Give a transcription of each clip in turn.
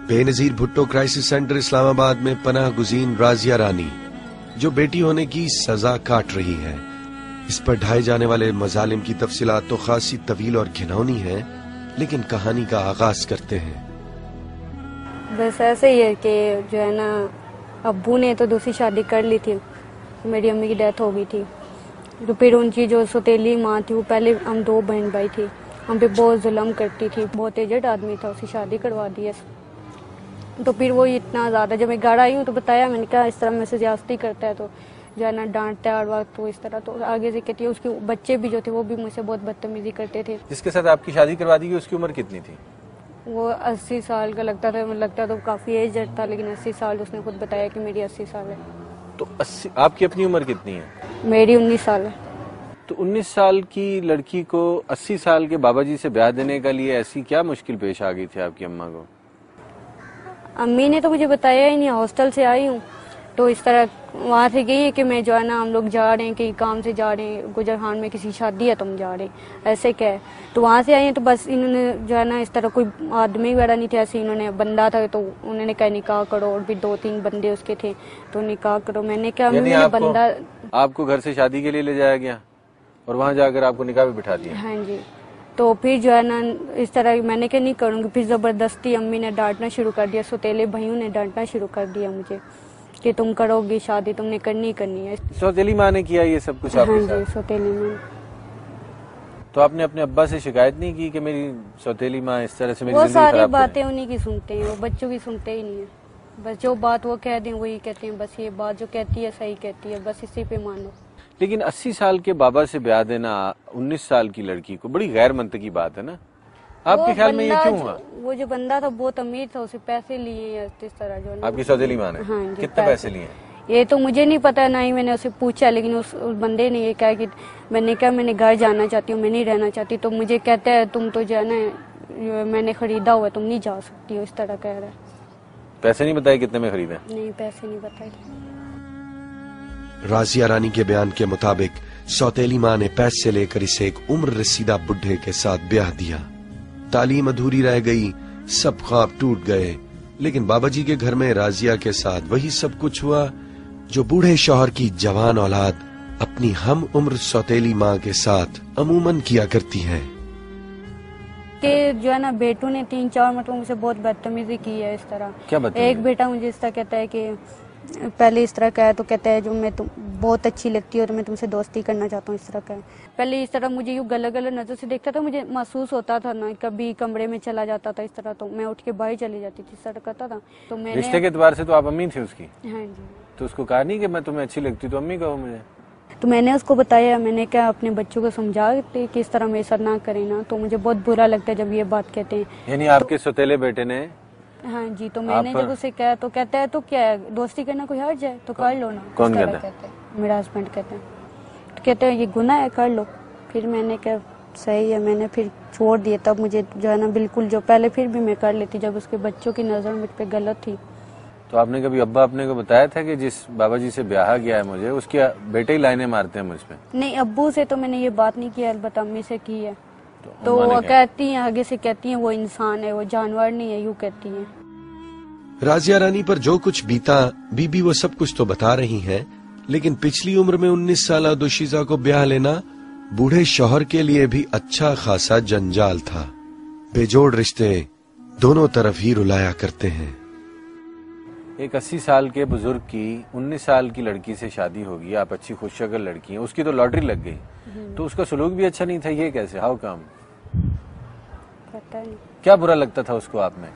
Benazir Bhutto crisis centre Islamabad में पनाह गुज़ीन राजिया रानी, जो बेटी होने की सजा काट रही है। इस पर ढाए जाने वाले मजालिम की तफसीलात तो खासी तवील और घिनौनी है, लेकिन कहानी का आगाज करते हैं। बस ऐसे ही है कि जो है ना, अब्बू ने तो दूसरी शादी कर ली थी, मेरी अम्मी की डेथ हो गई थी। तो फिर उनकी जो सौतेली माँ थी, वो पहले हम 2 बहन भाई थे, हम पे बहुत जुल्म करती थी। बहुत एजेड आदमी था, उसकी शादी करवा दी है। तो फिर वो इतना ज़्यादा, जब मैं घर आई हूँ तो बताया, मैंने कहा इस तरह मैसेज ज्यादती करता है, तो जो है ना डांटता है हर वक्त, तो इस तरह। तो आगे से कहती है, उसके बच्चे भी जो थे वो भी मुझसे बहुत बदतमीजी करते थे। जिसके साथ आपकी शादी करवा दी गई उसकी उम्र कितनी थी? वो 80 साल का लगता था, मुझे लगता तो काफ़ी एजड था, लेकिन 80 साल उसने खुद बताया कि मेरी 80 साल है। तो 80, आपकी अपनी उम्र कितनी है? मेरी 19 साल है। तो 19 साल की लड़की को 80 साल के बाबा जी से ब्याह देने के लिए ऐसी क्या मुश्किल पेश आ गई थी आपकी अम्मा को? अम्मी ने तो मुझे बताया ही नहीं, हॉस्टल से आई हूँ तो इस तरह वहाँ से गई है कि मैं जो है ना, हम लोग जा रहे हैं कि काम से जा रहे हैं, गुजरखान में किसी शादी है, तुम जा रहे हैं, ऐसे क्या है। तो वहाँ से आई हैं, तो बस इन्होंने जो है ना, इस तरह कोई आदमी वगैरह नहीं थे, ऐसे इन्होंने बंदा था, तो उन्होंने कहा निकाह करो, और भी 2-3 बंदे उसके थे, तो निकाह करो। मैंने क्या, मैंने बंदा आपको घर से शादी के लिए ले जाया गया और वहाँ जाकर आपको निकाह पे बिठा दिया? हाँ जी। तो फिर जो है ना, इस तरह मैंने क्या नहीं करूँगी, फिर ज़बरदस्ती अम्मी ने डांटना शुरू कर दिया, सौतेले भाइयों ने डांटना शुरू कर दिया मुझे कि तुम करोगी शादी, तुमने करनी है। सौतेली माँ ने किया ये सब कुछ आपके साथ? हाँ जी, सौतेली माँ। तो आपने अपने अब्बा से शिकायत नहीं की कि मेरी सौतेली माँ इस तरह से मेरी वो जिंदगी खराब सारी करे? बातें उन्हीं की सुनते हैं, वो बच्चों की सुनते ही नहीं है। बस जो बात वो कह दें वही कहते हैं, बस ये बात जो कहती है सही कहती है, बस इसी पे मानो। लेकिन 80 साल के बाबा से ब्याह देना 19 साल की लड़की को बड़ी गैर मंतकी बात है ना? आपके ख्याल में ये क्यों हुआ? वो जो बंदा था बहुत अमीर था, उसे पैसे लिए इस तरह जो। आपकी सौतेली माँ ने? हाँ जी। कितने पैसे लिए? ये तो मुझे नहीं पता, ना ही मैंने उसे पूछा, लेकिन उस बंदे ने ये कहा कि मैंने कहा मैंने घर जाना चाहती हूँ, मैं नहीं रहना चाहती। तो मुझे कहता है तुम तो जो है ना, मैंने खरीदा हुआ, तुम नहीं जा सकती हो, इस तरह कह रहा है। पैसे नहीं बताए कितने में खरीदा? नहीं, पैसे नहीं बताए। राजिया रानी के बयान के मुताबिक सौतेली माँ ने पैसे लेकर इसे एक उम्र रसीदा बुढ़े के साथ ब्याह दिया। तालीम अधूरी रह गई, सब ख्वाब टूट गए, लेकिन बाबा जी के घर में राजिया के साथ वही सब कुछ हुआ जो बूढ़े शौहर की जवान औलाद अपनी हम उम्र सौतेली माँ के साथ अमूमन किया करती है। कि जो है ना, बेटू ने 3-4 मतलब मुझसे बहुत बदतमीजी की है इस तरह। क्या बदतमीजी? एक बेटा मुझे इस तरह कहता है कि पहले इस तरह का है, तो कहता है जो मैं तुम बहुत अच्छी लगती है और मैं तुमसे दोस्ती करना चाहता हूँ, इस तरह का है। पहले इस तरह मुझे यूँ गलत गलत नजर से देखता था, मुझे महसूस होता था ना, कभी कमरे में चला जाता था इस तरह, तो मैं उठ के बाहर चली जाती थी, इस तरह करता था। तो मैंने रिश्ते के एतबार से तो आप अम्मी थी उसकी? हाँ जी। तो उसको कहा नहीं कि मैं तुम्हें अच्छी लगती तो अम्मी कहो मुझे? तो मैंने उसको बताया, मैंने क्या अपने बच्चों को समझाते कि इस तरह मेरे साथ ना करें ना, तो मुझे बहुत बुरा लगता है जब ये बात कहते हैं। यानी आपके सौतेले बेटे ने? हाँ जी। तो मैंने जब उसे कहा तो कहता है तो क्या है, दोस्ती करना कोई हर्ज है तो कर लो ना। कौन कहता है? मेरा हस्बैंड कहता है। तो कहते हैं ये गुनाह है, कर लो। फिर मैंने कहा सही है, मैंने फिर छोड़ दिया। तब मुझे जो है ना, बिल्कुल जो पहले फिर भी मैं कर लेती, जब उसके बच्चों की नजर मुझ पे गलत थी। तो आपने कभी अब्बा अपने को बताया था कि जिस बाबा जी से ब्याह गया है मुझे, उसके बेटे ही लाइनें मारते हैं मुझ पे? नहीं, अब्बू से तो मैंने ये बात नहीं की, अलबत्ता अम्मी से की है। तो वो कहती हैं, आगे से कहती हैं वो इंसान है, वो जानवर नहीं है, यूँ कहती हैं। राजिया रानी पर जो कुछ बीता बीबी वो सब कुछ तो बता रही हैं, लेकिन पिछली उम्र में 19 साल दोशीजा को ब्याह लेना बूढ़े शौहर के लिए भी अच्छा खासा जंजाल था। बेजोड़ रिश्ते दोनों तरफ ही रुलाया करते हैं। एक 80 साल के बुजुर्ग की 19 साल की लड़की से शादी होगी, आप अच्छी खुशशक्ल लड़की हैं, उसकी तो लॉटरी लग गई, तो उसका सलूक भी अच्छा नहीं था, ये कैसे? How come? पता नहीं क्या बुरा लगता था उसको आप में?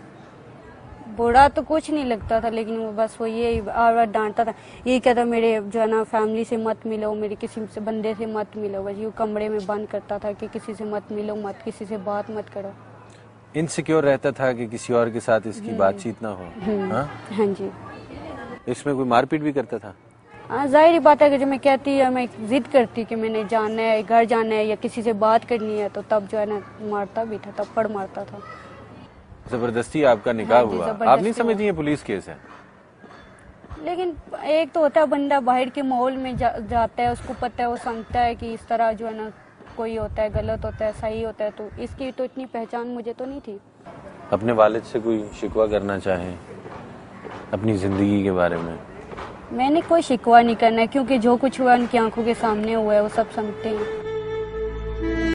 बुरा तो कुछ नहीं लगता था, लेकिन वो बस वो ये बार डांटता था, ये कहता मेरे जो है ना फैमिली से मत मिलो, मेरे किसी से बंदे से मत मिलो, बस यूँ कमरे में बंद करता था कि किसी से मत मिलो, मत किसी से बात मत करो। इनसिक्योर रहता था कि किसी और के साथ इसकी बातचीत ना हो? हाँ जी। इसमें कोई मारपीट भी करता था? हाँ, जाहिर बात है कि जब मैं कहती है, मैं जिद करती कि मैंने जाना है, घर जाना है या किसी से बात करनी है, तो तब जो है ना मारता भी था, थप्पड़ मारता था। जबरदस्ती आपका निकाह हुआ? आप नहीं समझती ये पुलिस केस है? लेकिन एक तो होता है बंदा बाहर के माहौल में जाता है, उसको पता है, वो समझता है कि इस तरह जो है ना कोई होता है, गलत होता है, सही होता है, तो इसकी तो इतनी पहचान मुझे तो नहीं थी। अपने वालिद से कोई शिकवा करना चाहें अपनी जिंदगी के बारे में? मैंने कोई शिकवा नहीं करना है, क्योंकि जो कुछ हुआ उनकी आंखों के सामने हुआ है, वो सब समझते हैं।